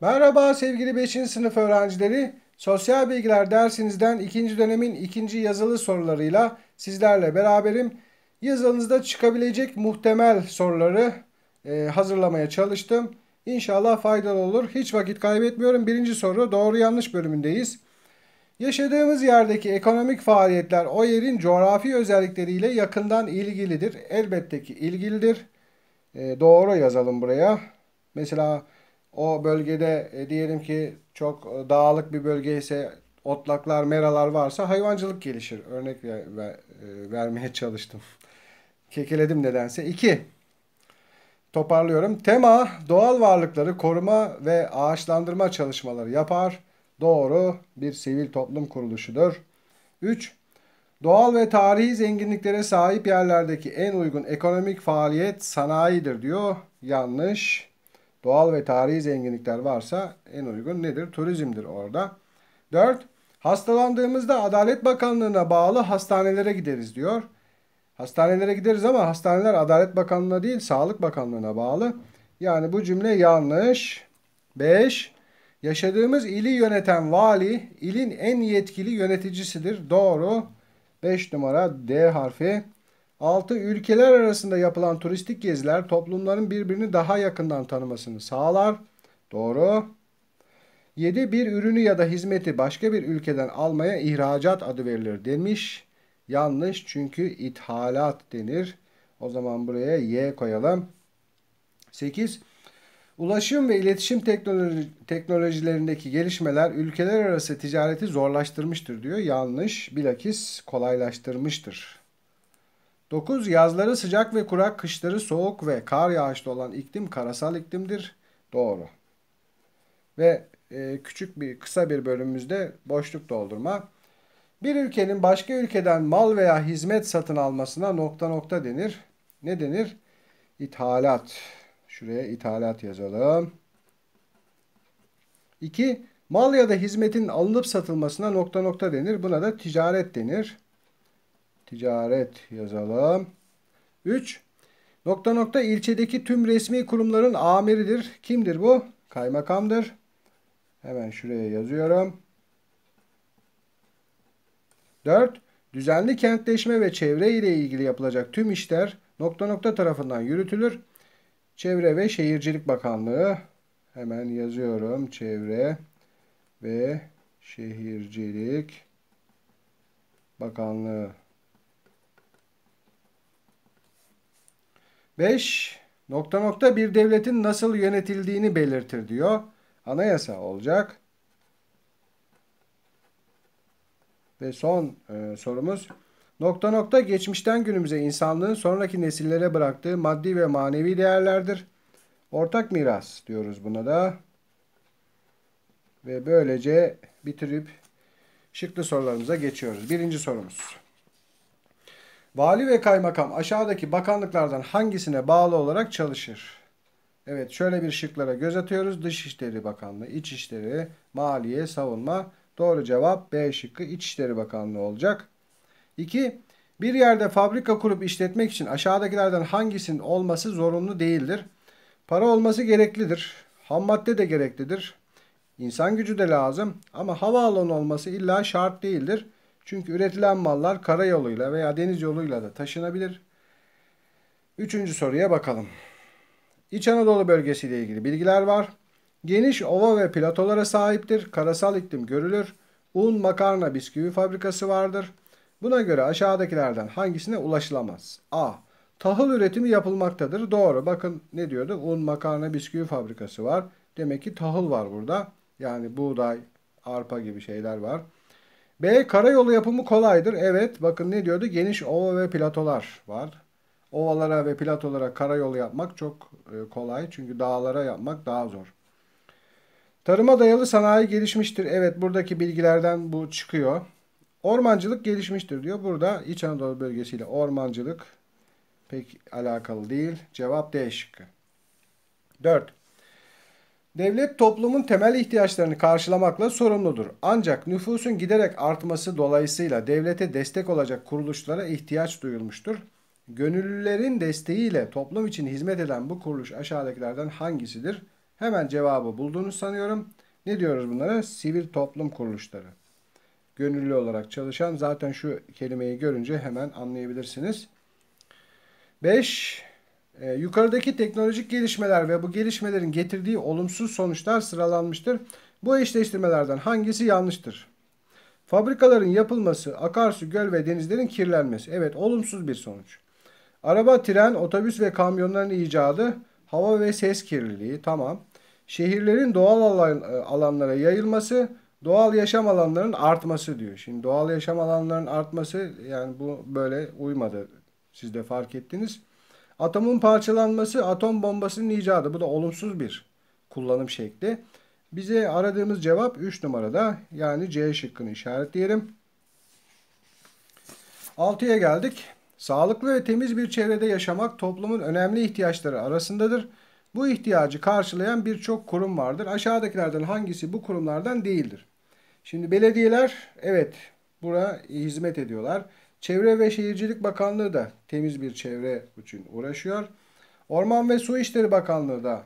Merhaba sevgili 5. sınıf öğrencileri. Sosyal bilgiler dersinizden ikinci dönemin ikinci yazılı sorularıyla sizlerle beraberim. Yazınızda çıkabilecek muhtemel soruları hazırlamaya çalıştım. İnşallah faydalı olur. Hiç vakit kaybetmiyorum. Birinci soru doğru yanlış bölümündeyiz. Yaşadığımız yerdeki ekonomik faaliyetler o yerin coğrafi özellikleriyle yakından ilgilidir. Elbette ki ilgilidir. Doğru yazalım buraya. Mesela o bölgede diyelim ki çok dağlık bir bölge ise otlaklar, meralar varsa hayvancılık gelişir. Örnek vermeye çalıştım. Kekeledim nedense. 2. Toparlıyorum. Tema doğal varlıkları koruma ve ağaçlandırma çalışmaları yapar. Doğru bir sivil toplum kuruluşudur. 3. Doğal ve tarihi zenginliklere sahip yerlerdeki en uygun ekonomik faaliyet sanayidir diyor. Yanlış. Doğal ve tarihi zenginlikler varsa en uygun nedir? Turizmdir orada. 4. Hastalandığımızda Adalet Bakanlığı'na bağlı hastanelere gideriz diyor. Hastanelere gideriz ama hastaneler Adalet Bakanlığı'na değil Sağlık Bakanlığı'na bağlı. Yani bu cümle yanlış. 5. Yaşadığımız ili yöneten vali ilin en yetkili yöneticisidir. Doğru. 5 numara D harfi. 6. Ülkeler arasında yapılan turistik geziler toplumların birbirini daha yakından tanımasını sağlar. Doğru. 7. Bir ürünü ya da hizmeti başka bir ülkeden almaya ihracat adı verilir demiş. Yanlış çünkü ithalat denir. O zaman buraya Y koyalım. 8. Ulaşım ve iletişim teknolojilerindeki gelişmeler ülkeler arası ticareti zorlaştırmıştır diyor. Yanlış. Bilakis kolaylaştırmıştır. 9. Yazları sıcak ve kurak, kışları soğuk ve kar yağışlı olan iklim karasal iklimdir. Doğru. Ve kısa bir bölümümüzde boşluk doldurma. Bir ülkenin başka ülkeden mal veya hizmet satın almasına nokta nokta denir. Ne denir? İthalat. Şuraya ithalat yazalım. 2. Mal ya da hizmetin alınıp satılmasına nokta nokta denir. Buna da ticaret denir. Ticaret yazalım. 3. Nokta nokta ilçedeki tüm resmi kurumların amiridir. Kimdir bu? Kaymakamdır. Hemen şuraya yazıyorum. 4. Düzenli kentleşme ve çevre ile ilgili yapılacak tüm işler nokta nokta tarafından yürütülür. Çevre ve Şehircilik Bakanlığı. Hemen yazıyorum. Çevre ve Şehircilik Bakanlığı. 5. Nokta nokta bir devletin nasıl yönetildiğini belirtir diyor. Anayasa olacak. Ve son sorumuz. Nokta nokta geçmişten günümüze insanlığın sonraki nesillere bıraktığı maddi ve manevi değerlerdir. Ortak miras diyoruz buna da. Ve böylece bitirip şıklı sorularımıza geçiyoruz. Birinci sorumuz. Vali ve kaymakam aşağıdaki bakanlıklardan hangisine bağlı olarak çalışır? Evet, şöyle bir şıklara göz atıyoruz. Dışişleri Bakanlığı, İçişleri, Maliye, Savunma. Doğru cevap B şıkkı İçişleri Bakanlığı olacak. 2. Bir yerde fabrika kurup işletmek için aşağıdakilerden hangisinin olması zorunlu değildir? Para olması gereklidir. Ham madde de gereklidir. İnsan gücü de lazım ama havaalanı olması illa şart değildir. Çünkü üretilen mallar karayoluyla veya deniz yoluyla da taşınabilir. Üçüncü soruya bakalım. İç Anadolu bölgesi ile ilgili bilgiler var. Geniş ova ve platolara sahiptir. Karasal iklim görülür. Un, makarna, bisküvi fabrikası vardır. Buna göre aşağıdakilerden hangisine ulaşılamaz? A. Tahıl üretimi yapılmaktadır. Doğru. Bakın ne diyordu? Un, makarna, bisküvi fabrikası var. Demek ki tahıl var burada. Yani buğday, arpa gibi şeyler var. B. Karayolu yapımı kolaydır. Evet. Bakın ne diyordu? Geniş ova ve platolar var. Ovalara ve platolara karayolu yapmak çok kolay. Çünkü dağlara yapmak daha zor. Tarıma dayalı sanayi gelişmiştir. Evet, buradaki bilgilerden bu çıkıyor. Ormancılık gelişmiştir diyor. Burada İç Anadolu bölgesiyle ormancılık pek alakalı değil. Cevap D şıkkı. 4. Devlet toplumun temel ihtiyaçlarını karşılamakla sorumludur. Ancak nüfusun giderek artması dolayısıyla devlete destek olacak kuruluşlara ihtiyaç duyulmuştur. Gönüllülerin desteğiyle toplum için hizmet eden bu kuruluş aşağıdakilerden hangisidir? Hemen cevabı bulduğunu sanıyorum. Ne diyoruz bunlara? Sivil toplum kuruluşları. Gönüllü olarak çalışan, zaten şu kelimeyi görünce hemen anlayabilirsiniz. 5. Yukarıdaki teknolojik gelişmeler ve bu gelişmelerin getirdiği olumsuz sonuçlar sıralanmıştır. Bu eşleştirmelerden hangisi yanlıştır? Fabrikaların yapılması, akarsu, göl ve denizlerin kirlenmesi. Evet, olumsuz bir sonuç. Araba, tren, otobüs ve kamyonların icadı, hava ve ses kirliliği. Tamam. Şehirlerin doğal alanlara yayılması, doğal yaşam alanlarının artması diyor. Şimdi doğal yaşam alanlarının artması, yani bu böyle uymadı. Siz de fark ettiniz. Atomun parçalanması, atom bombasının icadı. Bu da olumsuz bir kullanım şekli. Bize aradığımız cevap 3 numarada. Yani C şıkkını işaretleyelim. 6'ya geldik. Sağlıklı ve temiz bir çevrede yaşamak toplumun önemli ihtiyaçları arasındadır. Bu ihtiyacı karşılayan birçok kurum vardır. Aşağıdakilerden hangisi bu kurumlardan değildir? Şimdi belediyeler, evet, buna hizmet ediyorlar. Çevre ve Şehircilik Bakanlığı da temiz bir çevre için uğraşıyor. Orman ve Su İşleri Bakanlığı da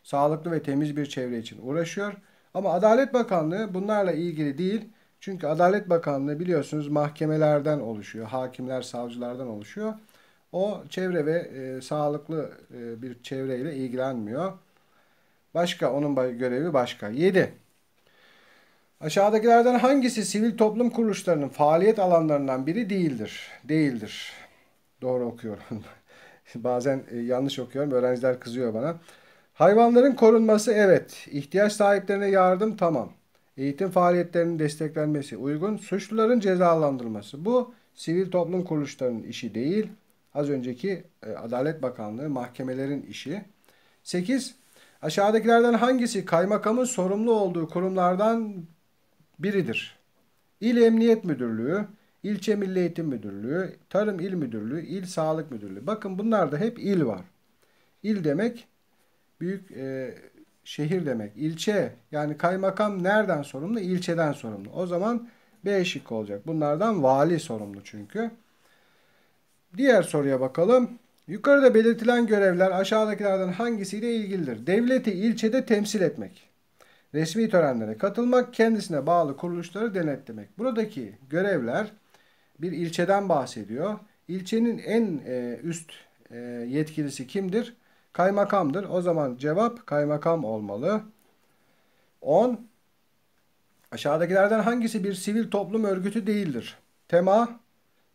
sağlıklı ve temiz bir çevre için uğraşıyor. Ama Adalet Bakanlığı bunlarla ilgili değil. Çünkü Adalet Bakanlığı biliyorsunuz mahkemelerden oluşuyor. Hakimler, savcılardan oluşuyor. O çevre ve sağlıklı bir çevreyle ilgilenmiyor. Başka, onun görevi başka. 7. Aşağıdakilerden hangisi sivil toplum kuruluşlarının faaliyet alanlarından biri değildir? Değildir. Doğru okuyorum. Bazen yanlış okuyorum. Öğrenciler kızıyor bana. Hayvanların korunması, evet. İhtiyaç sahiplerine yardım, tamam. Eğitim faaliyetlerinin desteklenmesi uygun. Suçluların cezalandırılması. Bu sivil toplum kuruluşlarının işi değil. Az önceki Adalet Bakanlığı, mahkemelerin işi. 8. Aşağıdakilerden hangisi kaymakamın sorumlu olduğu kurumlardan biridir? İl Emniyet Müdürlüğü, İlçe Milli Eğitim Müdürlüğü, Tarım İl Müdürlüğü, İl Sağlık Müdürlüğü. Bakın bunlarda hep il var. İl demek büyük şehir demek. İlçe, yani kaymakam nereden sorumlu? İlçeden sorumlu. O zaman B şıkkı olacak. Bunlardan vali sorumlu çünkü. Diğer soruya bakalım. Yukarıda belirtilen görevler aşağıdakilerden hangisiyle ilgilidir? Devleti ilçede temsil etmek. Resmi törenlere katılmak, kendisine bağlı kuruluşları denetlemek. Buradaki görevler bir ilçeden bahsediyor. İlçenin en üst yetkilisi kimdir? Kaymakamdır. O zaman cevap kaymakam olmalı. 10. Aşağıdakilerden hangisi bir sivil toplum örgütü değildir? Tema,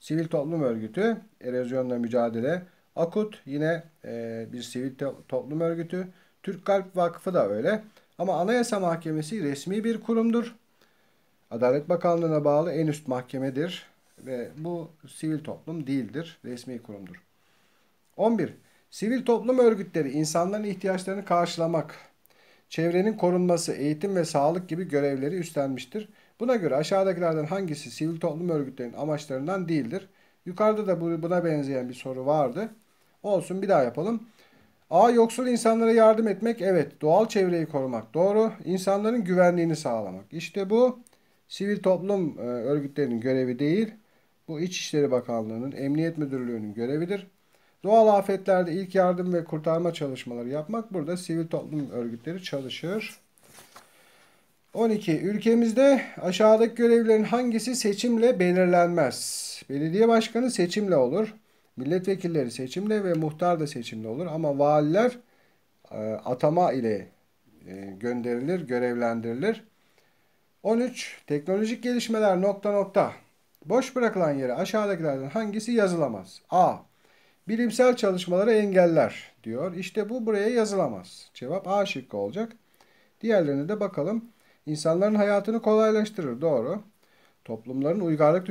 sivil toplum örgütü, erozyonla mücadele. Akut, yine bir sivil toplum örgütü. Türk Kalp Vakfı da öyle. Ama Anayasa Mahkemesi resmi bir kurumdur. Adalet Bakanlığı'na bağlı en üst mahkemedir. Ve bu sivil toplum değildir, resmi kurumdur. 11. Sivil toplum örgütleri insanların ihtiyaçlarını karşılamak, çevrenin korunması, eğitim ve sağlık gibi görevleri üstlenmiştir. Buna göre aşağıdakilerden hangisi sivil toplum örgütlerinin amaçlarından değildir? Yukarıda da buna benzeyen bir soru vardı. Olsun, bir daha yapalım. A. Yoksul insanlara yardım etmek. Evet. Doğal çevreyi korumak. Doğru. İnsanların güvenliğini sağlamak. İşte bu sivil toplum örgütlerinin görevi değil. Bu İçişleri Bakanlığı'nın, Emniyet Müdürlüğü'nün görevidir. Doğal afetlerde ilk yardım ve kurtarma çalışmaları yapmak, burada sivil toplum örgütleri çalışır. 12. Ülkemizde aşağıdaki görevlerin hangisi seçimle belirlenmez? Belediye başkanı seçimle olur. Milletvekilleri seçimle ve muhtar da seçimle olur. Ama valiler atama ile gönderilir, görevlendirilir. 13. Teknolojik gelişmeler nokta nokta. Boş bırakılan yere aşağıdakilerden hangisi yazılamaz? A. Bilimsel çalışmaları engeller diyor. İşte bu buraya yazılamaz. Cevap A şıkkı olacak. Diğerlerine de bakalım. İnsanların hayatını kolaylaştırır. Doğru. Toplumların uygarlık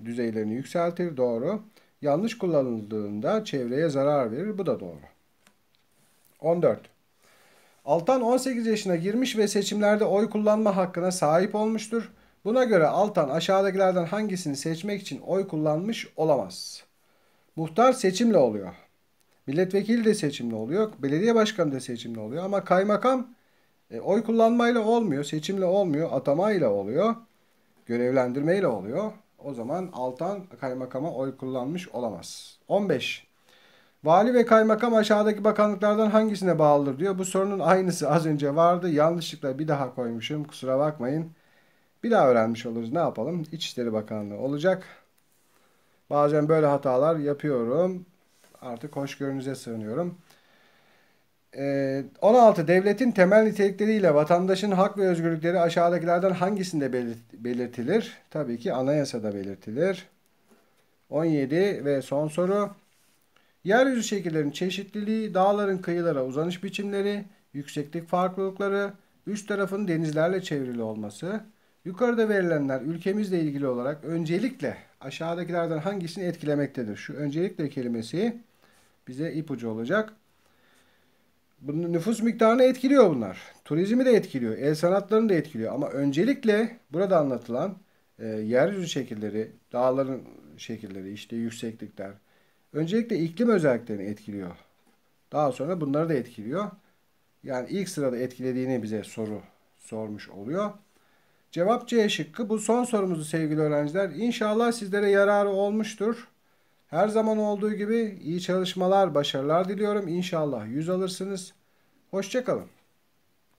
düzeylerini yükseltir. Doğru. Yanlış kullanıldığında çevreye zarar verir. Bu da doğru. 14. Altan 18 yaşına girmiş ve seçimlerde oy kullanma hakkına sahip olmuştur. Buna göre Altan aşağıdakilerden hangisini seçmek için oy kullanmış olamaz? Muhtar seçimle oluyor. Milletvekili de seçimle oluyor. Belediye başkanı da seçimle oluyor. Ama kaymakam oy kullanmayla olmuyor. Seçimle olmuyor. Atamayla oluyor. Görevlendirmeyle oluyor. O zaman Altan kaymakama oy kullanmış olamaz. 15. Vali ve kaymakam aşağıdaki bakanlıklardan hangisine bağlıdır diyor. Bu sorunun aynısı az önce vardı. Yanlışlıkla bir daha koymuşum. Kusura bakmayın. Bir daha öğrenmiş oluruz. Ne yapalım? İçişleri Bakanlığı olacak. Bazen böyle hatalar yapıyorum. Artık hoşgörünüze sığınıyorum. 16. Devletin temel nitelikleriyle vatandaşın hak ve özgürlükleri aşağıdakilerden hangisinde belirtilir? Tabii ki anayasada belirtilir. 17 ve son soru. Yeryüzü şekillerinin çeşitliliği, dağların kıyılara uzanış biçimleri, yükseklik farklılıkları, üst tarafın denizlerle çevrili olması. Yukarıda verilenler ülkemizle ilgili olarak öncelikle aşağıdakilerden hangisini etkilemektedir? Şu öncelikle kelimesi bize ipucu olacak. Bunun nüfus miktarını etkiliyor bunlar. Turizmi de etkiliyor. El sanatlarını da etkiliyor. Ama öncelikle burada anlatılan yeryüzü şekilleri, dağların şekilleri, işte yükseklikler. Öncelikle iklim özelliklerini etkiliyor. Daha sonra bunları da etkiliyor. Yani ilk sırada etkilediğini bize soru sormuş oluyor. Cevap C şıkkı. Bu son sorumuzu sevgili öğrenciler. İnşallah sizlere yararı olmuştur. Her zaman olduğu gibi iyi çalışmalar, başarılar diliyorum. İnşallah 100 alırsınız. Hoşça kalın.